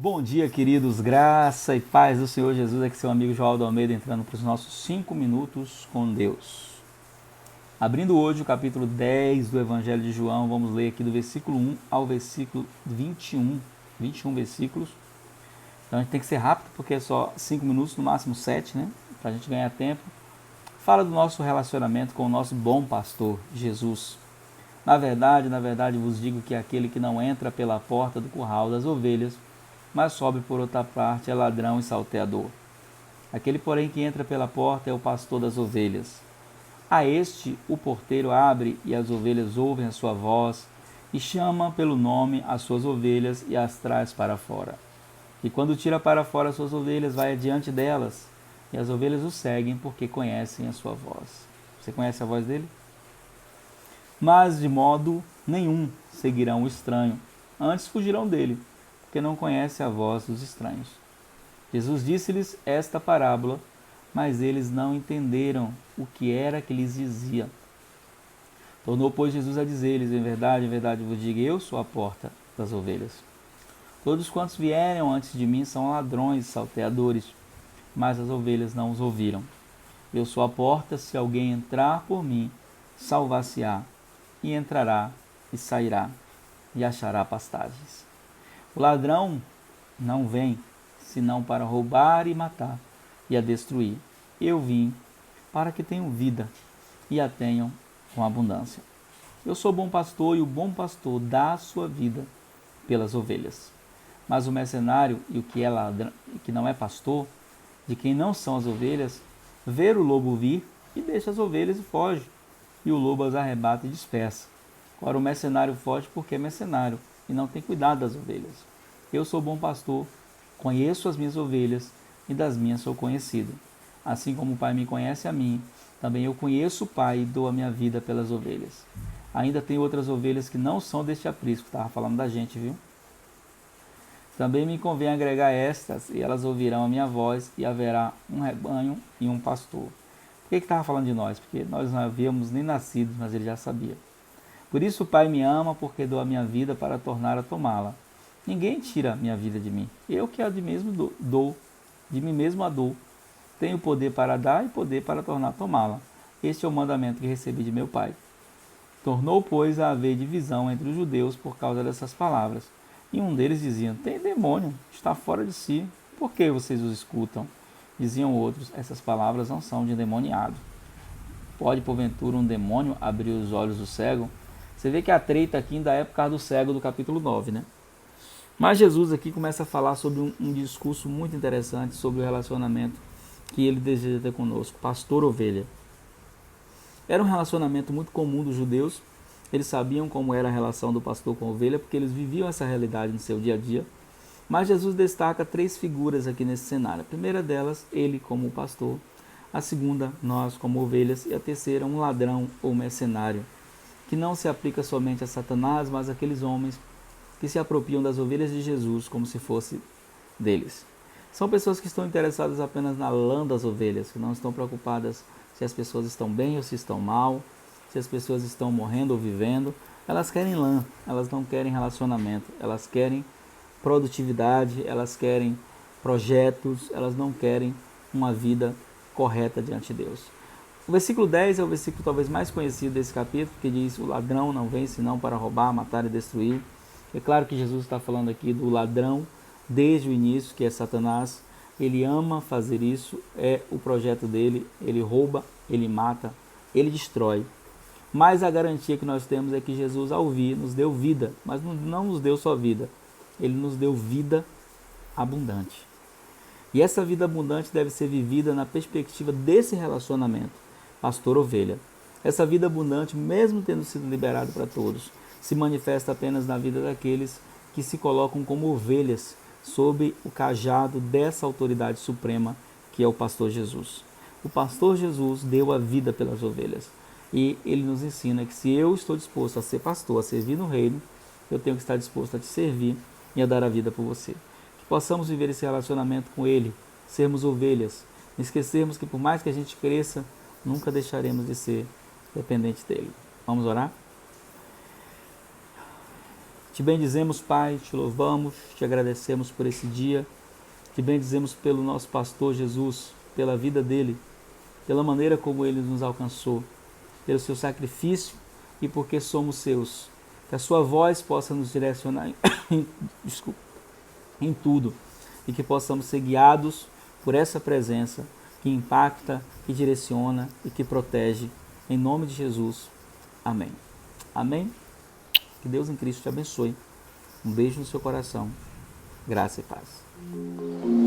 Bom dia, queridos, graça e paz do Senhor Jesus, aqui seu amigo João Almeida entrando para os nossos 5 minutos com Deus. Abrindo hoje o capítulo 10 do Evangelho de João, vamos ler aqui do versículo 1 ao versículo 21 versículos. Então a gente tem que ser rápido, porque é só 5 minutos, no máximo 7, né? Para a gente ganhar tempo. Fala do nosso relacionamento com o nosso bom pastor, Jesus. Na verdade vos digo que aquele que não entra pela porta do curral das ovelhas, mas sobe por outra parte é ladrão e salteador. Aquele, porém, que entra pela porta é o pastor das ovelhas. A este o porteiro abre, e as ovelhas ouvem a sua voz, e chama pelo nome as suas ovelhas e as traz para fora. E quando tira para fora as suas ovelhas, vai adiante delas, e as ovelhas o seguem porque conhecem a sua voz. Você conhece a voz dele? Mas de modo nenhum seguirão o estranho, antes fugirão dele, porque não conhece a voz dos estranhos. Jesus disse-lhes esta parábola, mas eles não entenderam o que era que lhes dizia. Tornou, pois, Jesus a dizer-lhes, em verdade vos digo, eu sou a porta das ovelhas. Todos quantos vieram antes de mim são ladrões e salteadores, mas as ovelhas não os ouviram. Eu sou a porta, se alguém entrar por mim, salvar-se-á, e entrará e sairá, e achará pastagens. O ladrão não vem, senão para roubar e matar, e a destruir. Eu vim para que tenham vida, e a tenham com abundância. Eu sou bom pastor, e o bom pastor dá a sua vida pelas ovelhas. Mas o mercenário, e o que é ladrão, e que não é pastor, de quem não são as ovelhas, vê o lobo vir, e deixa as ovelhas e foge, e o lobo as arrebata e dispersa. Ora, o mercenário foge porque é mercenário, e não tem cuidado das ovelhas. Eu sou bom pastor, conheço as minhas ovelhas, e das minhas sou conhecido. Assim como o Pai me conhece a mim, também eu conheço o Pai e dou a minha vida pelas ovelhas. Ainda tem outras ovelhas que não são deste aprisco, estava falando da gente, viu? Também me convém agregar estas, e elas ouvirão a minha voz, e haverá um rebanho e um pastor. Por que estava falando de nós? Porque nós não havíamos nem nascido, mas ele já sabia. Por isso o Pai me ama, porque dou a minha vida para tornar a tomá-la. Ninguém tira minha vida de mim. Eu que a de mim mesmo a dou. Tenho poder para dar e poder para tornar a tomá-la. Este é o mandamento que recebi de meu Pai. Tornou, pois, a haver divisão entre os judeus por causa dessas palavras. E um deles dizia, tem demônio, está fora de si. Por que vocês os escutam? Diziam outros, essas palavras não são de endemoniado. Pode, porventura, um demônio abrir os olhos do cego? Você vê que a treta aqui ainda é por causa do cego do capítulo 9, né? Mas Jesus aqui começa a falar sobre um discurso muito interessante sobre o relacionamento que ele deseja ter conosco, pastor-ovelha. Era um relacionamento muito comum dos judeus, eles sabiam como era a relação do pastor com a ovelha, porque eles viviam essa realidade no seu dia a dia. Mas Jesus destaca 3 figuras aqui nesse cenário. A primeira delas, ele como pastor. A segunda, nós como ovelhas. E a terceira, um ladrão ou mercenário, que não se aplica somente a Satanás, mas àqueles homens que se apropriam das ovelhas de Jesus como se fosse deles. São pessoas que estão interessadas apenas na lã das ovelhas, que não estão preocupadas se as pessoas estão bem ou se estão mal, se as pessoas estão morrendo ou vivendo. Elas querem lã, elas não querem relacionamento, elas querem produtividade, elas querem projetos, elas não querem uma vida correta diante de Deus. O versículo 10 é o versículo talvez mais conhecido desse capítulo, que diz, o ladrão não vem senão para roubar, matar e destruir. É claro que Jesus está falando aqui do ladrão desde o início, que é Satanás. Ele ama fazer isso, é o projeto dele, ele rouba, ele mata, ele destrói. Mas a garantia que nós temos é que Jesus, ao vir, nos deu vida, mas não nos deu só vida, ele nos deu vida abundante. E essa vida abundante deve ser vivida na perspectiva desse relacionamento, pastor-ovelha. Essa vida abundante, mesmo tendo sido liberado para todos, se manifesta apenas na vida daqueles que se colocam como ovelhas sob o cajado dessa autoridade suprema que é o pastor Jesus. O pastor Jesus deu a vida pelas ovelhas. E ele nos ensina que se eu estou disposto a ser pastor, a servir no reino, eu tenho que estar disposto a te servir e a dar a vida por você. Que possamos viver esse relacionamento com ele, sermos ovelhas, esquecermos que por mais que a gente cresça, nunca deixaremos de ser dependente dele. Vamos orar? Te bendizemos, Pai, te louvamos, te agradecemos por esse dia. Te bendizemos pelo nosso pastor Jesus, pela vida dele, pela maneira como ele nos alcançou, pelo seu sacrifício e porque somos seus. Que a sua voz possa nos direcionar em tudo e que possamos ser guiados por essa presença que impacta, que direciona e que protege. Em nome de Jesus. Amém. Amém. Que Deus em Cristo te abençoe. Um beijo no seu coração. Graça e paz.